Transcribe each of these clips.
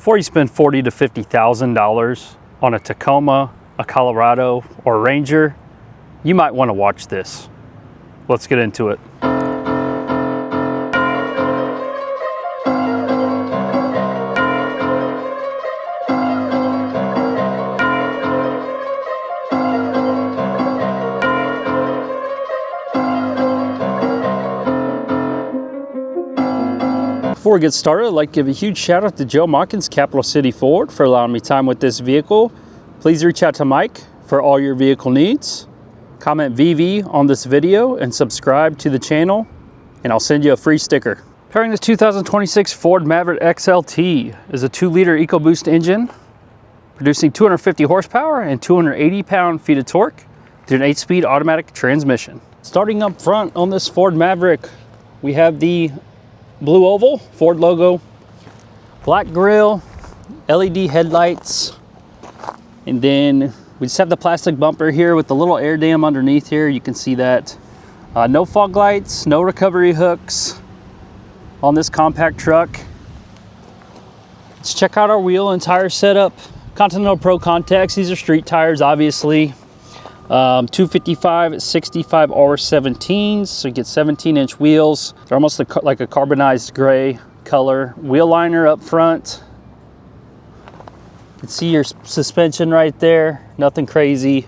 Before you spend $40,000 to $50,000 on a Tacoma, a Colorado, or a Ranger, you might want to watch this. Let's get into it. Before we get started, I'd like to give a huge shout out to Joe Machens, Capital City Ford, for allowing me time with this vehicle. Please reach out to Mike for all your vehicle needs. Comment VV on this video and subscribe to the channel, and I'll send you a free sticker. Pairing this 2026 Ford Maverick XLT is a 2-liter EcoBoost engine, producing 250 horsepower and 280 pound-feet of torque through an 8-speed automatic transmission. Starting up front on this Ford Maverick, we have the blue oval, Ford logo, black grille, LED headlights, and then we just have the plastic bumper here with the little air dam underneath here. You can see that. No fog lights, no recovery hooks on this compact truck. Let's check out our wheel and tire setup. Continental Pro Contacts, these are street tires, obviously. 255 65 R17s, so you get 17-inch wheels. They're almost like a carbonized gray color. Wheel liner up front. You can see your suspension right there, nothing crazy.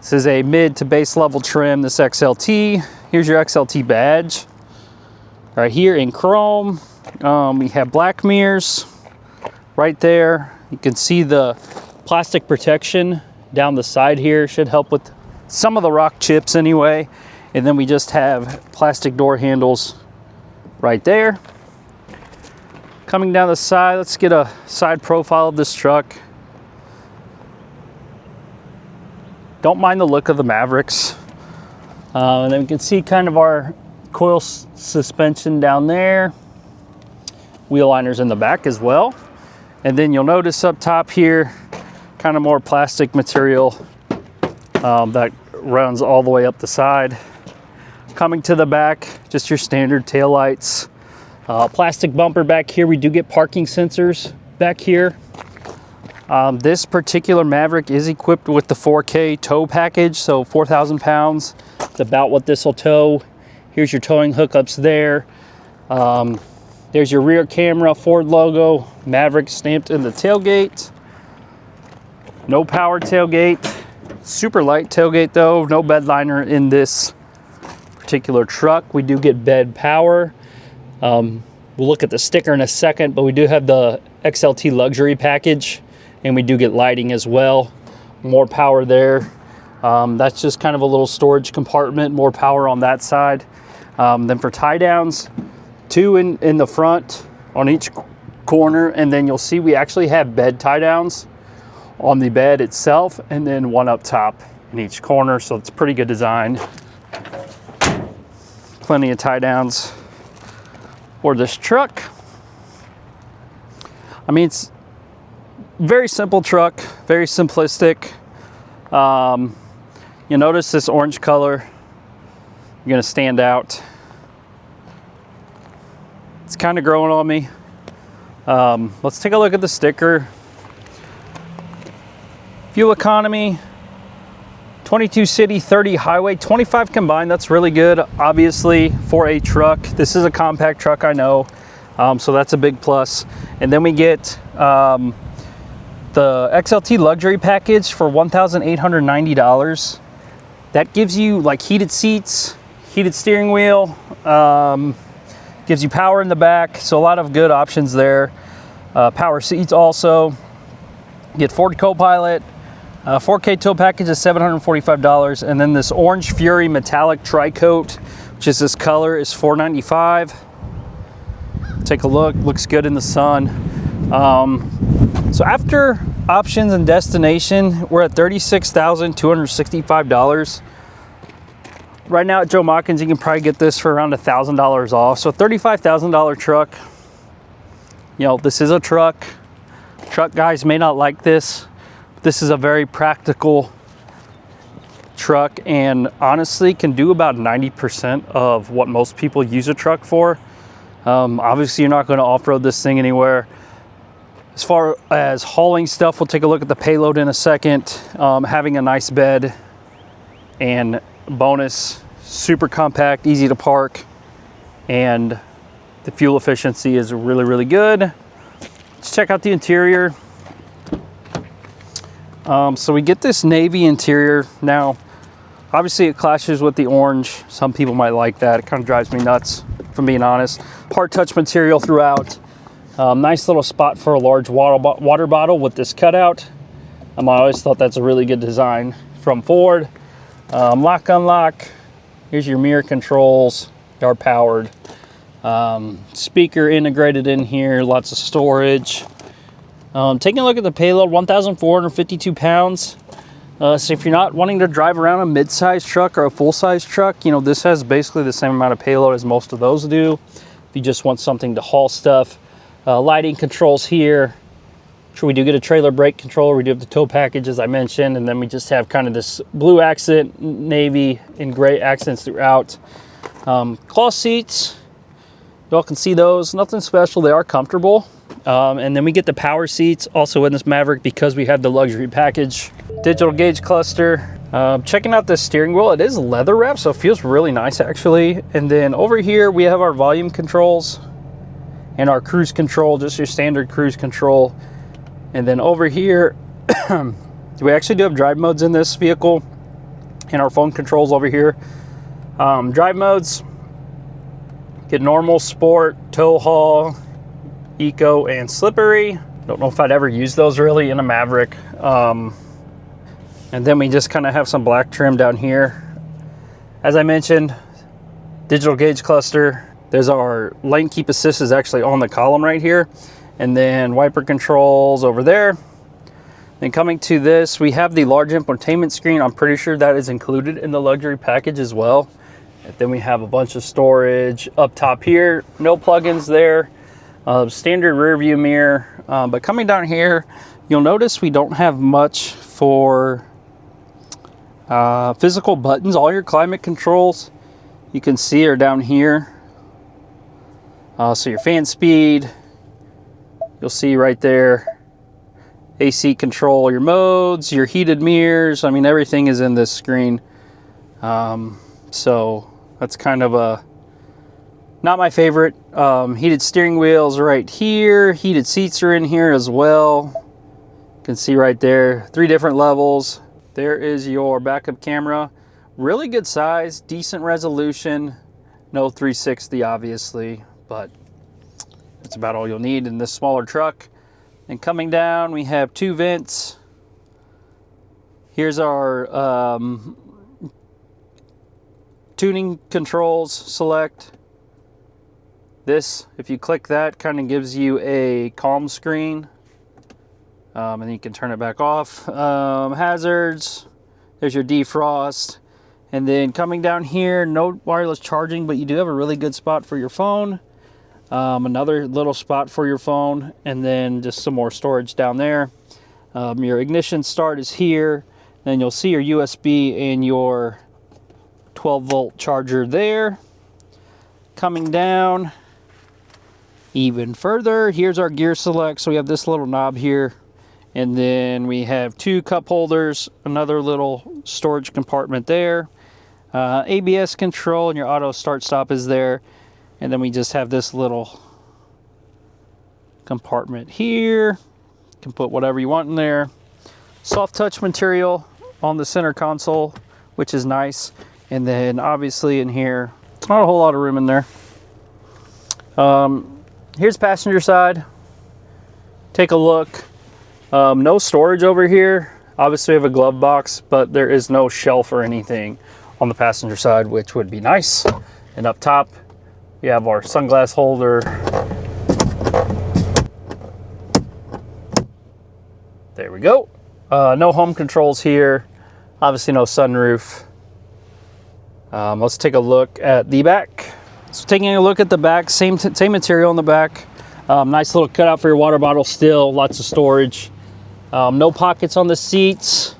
This is a mid to base level trim, this XLT. Here's your XLT badge. Right here in chrome, we have black mirrors right there. You can see the plastic protection down the side here, should help with some of the rock chips anyway. And then we just have plastic door handles right there. Coming down the side, let's get a side profile of this truck. Don't mind the look of the Mavericks. And then we can see kind of our coil suspension down there. Wheel liners in the back as well. And then you'll notice up top here, kind of more plastic material that runs all the way up the side. Coming to the back, just your standard tail lights. Plastic bumper back here. We do get parking sensors back here. This particular Maverick is equipped with the 4K tow package, so 4,000 pounds. It's about what this will tow. Here's your towing hookups there. There's your rear camera, Ford logo, Maverick stamped in the tailgate. No power tailgate, super light tailgate though, no bed liner in this particular truck. We do get bed power. We'll look at the sticker in a second, but we do have the XLT Luxury Package, and we do get lighting as well. More power there. That's just kind of a little storage compartment, more power on that side. Then for tie downs, 2 in the front on each corner, and then you'll see we actually have bed tie downs on the bed itself, and then 1 up top in each corner, so it's pretty good design. Plenty of tie downs for this truck. I mean, it's very simple truck, very simplistic. You notice this orange color, you're gonna stand out. It's kind of growing on me. Let's take a look at the sticker. Fuel economy, 22 city, 30 highway, 25 combined. That's really good, obviously, for a truck. This is a compact truck, I know, so that's a big plus. And then we get the XLT Luxury Package for $1,890. That gives you like heated seats, heated steering wheel, gives you power in the back, so a lot of good options there. Power seats also. You get Ford Copilot. 4K tow package is $745, and then this Orange Fury metallic tri-coat, which is this color, is $495. Take a look, looks good in the sun. So after options and destination, we're at $36,265. Right now at Joe Machens, you can probably get this for around $1,000 off. So $35,000 truck. You know, this is a truck. Truck guys may not like this. This is a very practical truck, and honestly can do about 90% of what most people use a truck for. Obviously, you're not going to off-road this thing anywhere. As far as hauling stuff, we'll take a look at the payload in a second. Having a nice bed and bonus, super compact, easy to park, and the fuel efficiency is really, really good. Let's check out the interior. So we get this navy interior. Now, obviously it clashes with the orange. Some people might like that. It kind of drives me nuts, if I'm being honest. Hard touch material throughout. Nice little spot for a large water bottle with this cutout. I always thought that's a really good design from Ford. Lock, unlock. Here's your mirror controls. They are powered. Speaker integrated in here. Lots of storage. Taking a look at the payload, 1,452 pounds. So if you're not wanting to drive around a mid-size truck or a full-size truck, you know, this has basically the same amount of payload as most of those do. If you just want something to haul stuff. Lighting controls here. Sure, we do get a trailer brake controller. We do have the tow package, as I mentioned, and then we just have kind of this blue accent, navy, and gray accents throughout. Cloth seats, y'all can see those. Nothing special. They are comfortable. And then we get the power seats also in this Maverick because we have the luxury package. Digital gauge cluster. Checking out the steering wheel, it is leather wrapped, so it feels really nice actually. And then over here we have our volume controls and our cruise control, just your standard cruise control. And then over here, we actually do have drive modes in this vehicle and our phone controls over here. Drive modes, get normal, sport, tow haul, eco, and slippery. Don't know if I'd ever use those really in a Maverick. And then we just kind of have some black trim down here. As I mentioned, digital gauge cluster. There's our lane keep assist is actually on the column right here. And then wiper controls over there. Then coming to this, we have the large infotainment screen. I'm pretty sure that is included in the luxury package as well. And then we have a bunch of storage up top here. No plugins there. Standard rear view mirror. But coming down here, you'll notice we don't have much for physical buttons. All your climate controls you can see are down here. So your fan speed, you'll see right there. AC control, your modes, your heated mirrors. I mean, everything is in this screen. So that's kind of a not my favorite. Heated steering wheels right here. Heated seats are in here as well. You can see right there, 3 different levels. There is your backup camera. Really good size, decent resolution. No 360 obviously, but that's about all you'll need in this smaller truck. And coming down, we have 2 vents. Here's our tuning controls select. This, if you click that, kind of gives you a calm screen. And then you can turn it back off. Hazards, there's your defrost. And then coming down here, no wireless charging, but you do have a really good spot for your phone. Another little spot for your phone, and then just some more storage down there. Your ignition start is here. Then you'll see your USB and your 12-volt charger there. Coming down even further, here's our gear select. So we have this little knob here, and then we have 2 cup holders, another little storage compartment there. ABS control, and your auto start stop is there. And then we just have this little compartment here. You can put whatever you want in there. Soft touch material on the center console, which is nice. And then obviously in here, not a whole lot of room in there. Here's passenger side. Take a look. No storage over here. Obviously we have a glove box, but there is no shelf or anything on the passenger side, which would be nice. And up top, we have our sunglass holder. There we go. No home controls here. Obviously no sunroof. Let's take a look at the back. So taking a look at the back, same material on the back. Nice little cutout for your water bottle still, lots of storage. No pockets on the seats.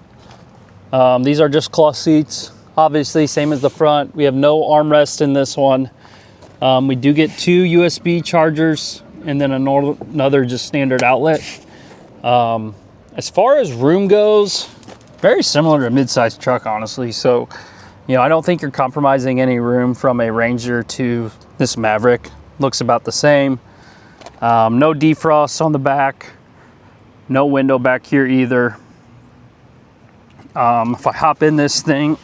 These are just cloth seats. Obviously, same as the front. We have no armrest in this one. We do get 2 USB chargers and then another just standard outlet. As far as room goes, very similar to a mid-sized truck, honestly. So, you know, I don't think you're compromising any room from a Ranger to this Maverick. Looks about the same. No defrost on the back. No window back here either. If I hop in this thing,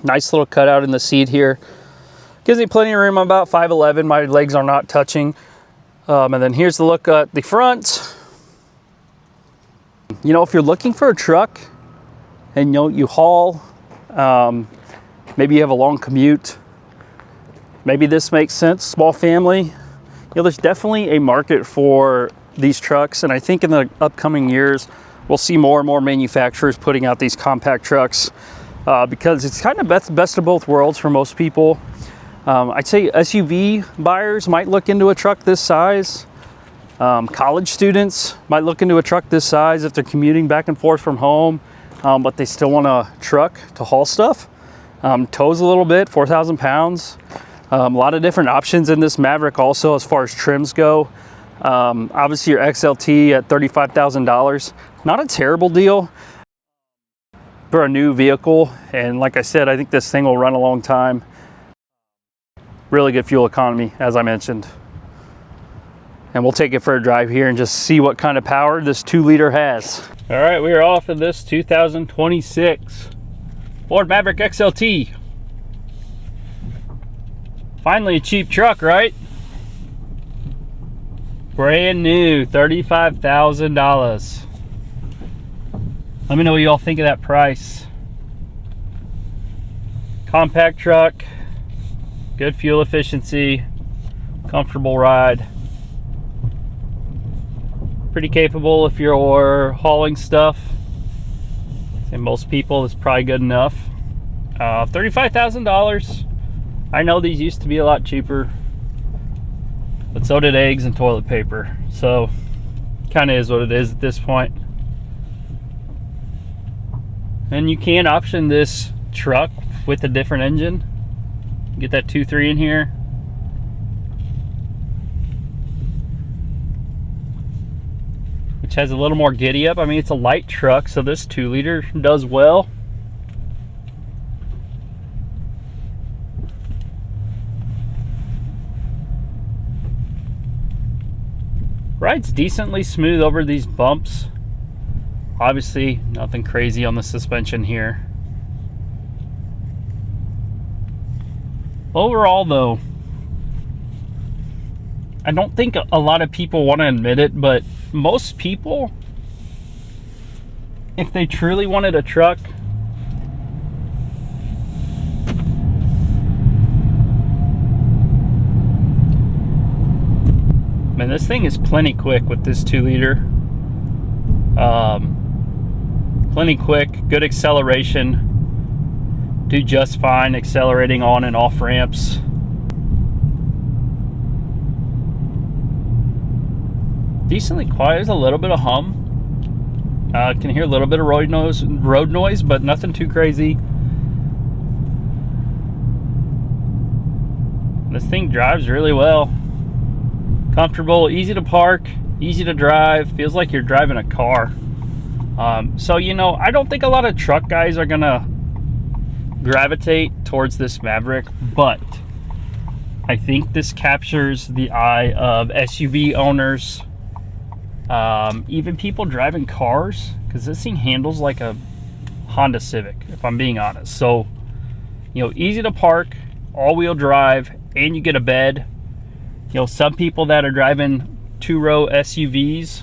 nice little cutout in the seat here. Gives me plenty of room. I'm about 5'11". My legs are not touching. And then here's the look at the front. You know, if you're looking for a truck and you haul, maybe you have a long commute, maybe this makes sense, small family. You know, there's definitely a market for these trucks, and I think in the upcoming years, we'll see more and more manufacturers putting out these compact trucks because it's kind of best of both worlds for most people. I'd say SUV buyers might look into a truck this size. College students might look into a truck this size if they're commuting back and forth from home, but they still want a truck to haul stuff. Tows a little bit, 4,000 pounds. A lot of different options in this Maverick also as far as trims go. Obviously your XLT at $35,000. Not a terrible deal for a new vehicle. And like I said, I think this thing will run a long time. Really good fuel economy, as I mentioned. And we'll take it for a drive here and just see what kind of power this 2-liter has. All right, we are off of this 2026 Ford Maverick XLT. Finally a cheap truck, right? Brand new, $35,000. Let me know what y'all think of that price. Compact truck, good fuel efficiency, comfortable ride. Pretty capable if you're hauling stuff. And most people, it's probably good enough. $35,000. I know these used to be a lot cheaper, but so did eggs and toilet paper. So, kind of is what it is at this point. And you can option this truck with a different engine. Get that 2.3 in here. Which has a little more giddy up. I mean, it's a light truck, so this 2-liter does well. Rides decently smooth over these bumps. Obviously, nothing crazy on the suspension here. Overall, though, I don't think a lot of people want to admit it, but most people, if they truly wanted a truck, man, this thing is plenty quick with this 2-liter. Plenty quick, good acceleration. Do just fine accelerating on and off ramps. Decently quiet. There's a little bit of hum. Can hear a little bit of road noise, but nothing too crazy. This thing drives really well. Comfortable, easy to park, easy to drive. Feels like you're driving a car. So, you know, I don't think a lot of truck guys are gonna gravitate towards this Maverick, but I think this captures the eye of SUV owners, even people driving cars, because this thing handles like a Honda Civic, if I'm being honest. So, you know, easy to park, all-wheel drive, and you get a bed. You know, some people that are driving 2-row SUVs,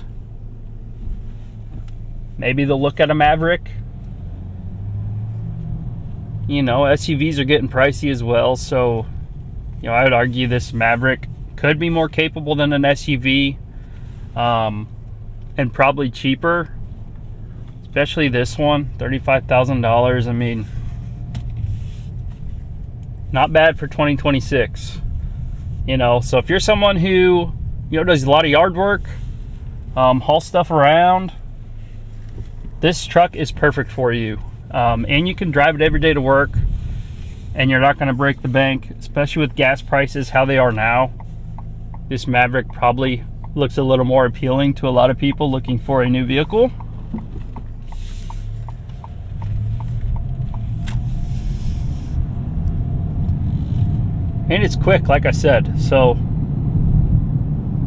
maybe they'll look at a Maverick. You know, SUVs are getting pricey as well, so, you know, I would argue this Maverick could be more capable than an SUV, and probably cheaper, especially this one, $35,000. I mean, not bad for 2026. You know, so if you're someone who, you know, does a lot of yard work, haul stuff around, this truck is perfect for you. And you can drive it every day to work, and you're not going to break the bank, especially with gas prices how they are now. This Maverick probably Looks a little more appealing to a lot of people looking for a new vehicle. And it's quick, like I said, so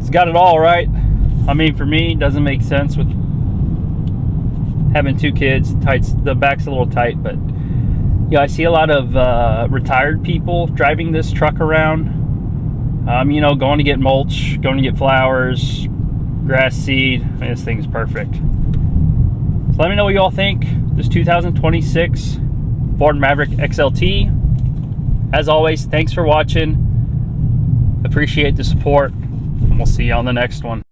it's got it all right. I mean, for me, it doesn't make sense with having 2 kids. The back's a little tight, but yeah, I see a lot of retired people driving this truck around. You know, going to get mulch, going to get flowers, grass seed. I mean, this thing's perfect. So let me know what you all think. This 2026 Ford Maverick XLT. As always, thanks for watching. Appreciate the support, and we'll see you on the next one.